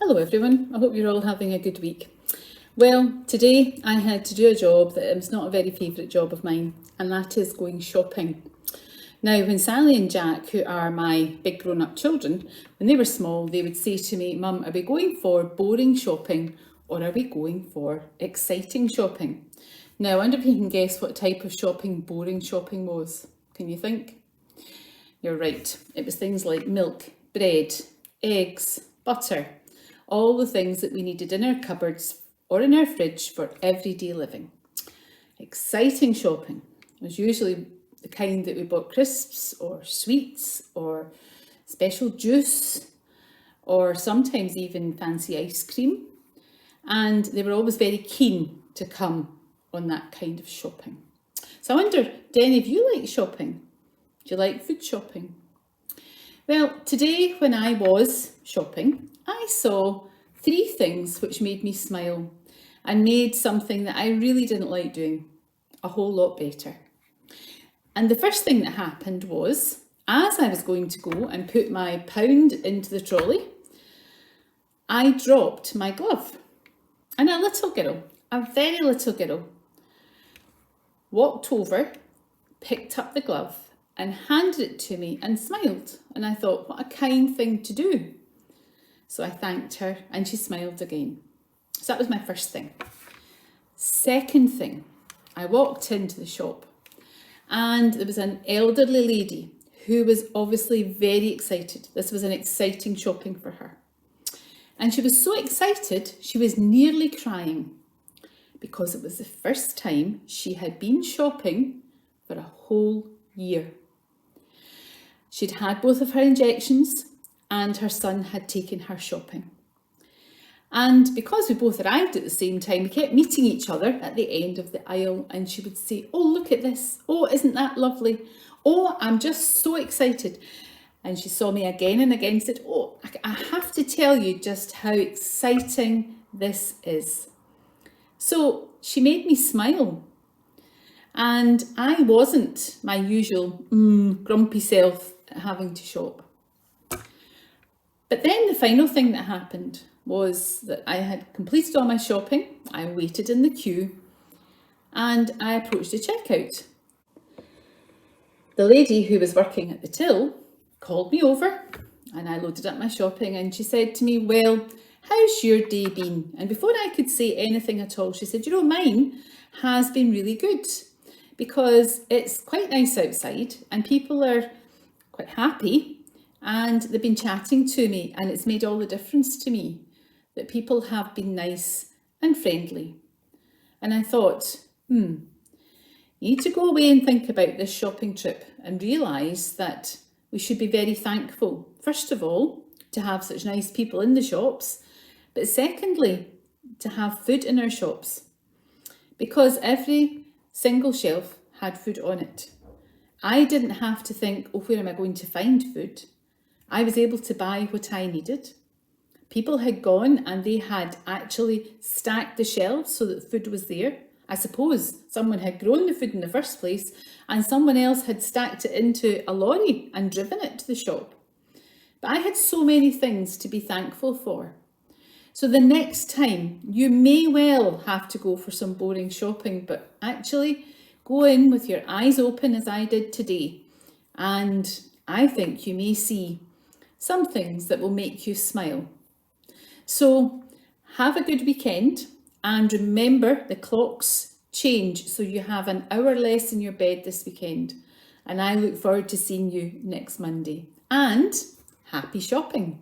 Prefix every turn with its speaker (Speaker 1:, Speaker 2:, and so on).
Speaker 1: Hello everyone, I hope you're all having a good week. Well, today I had to do a job that is not a very favourite job of mine, and that is going shopping. Now, when Sally and Jack, who are my big grown-up children, when they were small, they would say to me, "Mum, are we going for boring shopping or are we going for exciting shopping?" Now, I wonder if you can guess what type of shopping boring shopping was. Can you think? You're right, it was things like milk, bread, eggs, butter, all the things that we needed in our cupboards or in our fridge for everyday living. Exciting shopping was usually the kind that we bought crisps or sweets or special juice or sometimes even fancy ice cream. And they were always very keen to come on that kind of shopping. So I wonder, do any of you like shopping? Do you like food shopping? Well, today when I was shopping, I saw 3 things which made me smile and made something that I really didn't like doing a whole lot better. And the first thing that happened was, as I was going to go and put my pound into the trolley, I dropped my glove. And a little girl, a very little girl, walked over, picked up the glove and handed it to me and smiled. And I thought, what a kind thing to do. So I thanked her and she smiled again. So that was my first thing. Second thing, I walked into the shop and there was an elderly lady who was obviously very excited. This was an exciting shopping for her. And she was so excited, she was nearly crying because it was the first time she had been shopping for a whole year. She'd had both of her injections and her son had taken her shopping. And because we both arrived at the same time, we kept meeting each other at the end of the aisle and she would say, "Oh, look at this. Oh, isn't that lovely? Oh, I'm just so excited." And she saw me again and again and said, "Oh, I have to tell you just how exciting this is." So she made me smile. And I wasn't my usual grumpy self having to shop. But then the final thing that happened was that I had completed all my shopping, I waited in the queue, and I approached the checkout. The lady who was working at the till called me over and I loaded up my shopping and she said to me, "Well, how's your day been?" And before I could say anything at all, she said, "You know, mine has been really good because it's quite nice outside and people are quite happy and they've been chatting to me and it's made all the difference to me that people have been nice and friendly." And I thought, you need to go away and think about this shopping trip and realise that we should be very thankful, first of all, to have such nice people in the shops, but secondly, to have food in our shops, because every single shelf had food on it. I didn't have to think, "Oh, where am I going to find food?" I was able to buy what I needed. People had gone and they had actually stacked the shelves so that food was there. I suppose someone had grown the food in the first place and someone else had stacked it into a lorry and driven it to the shop. But I had so many things to be thankful for. So the next time you may well have to go for some boring shopping, but actually go in with your eyes open as I did today. And I think you may see some things that will make you smile. So have a good weekend and remember the clocks change, so you have an hour less in your bed this weekend. And I look forward to seeing you next Monday. And happy shopping.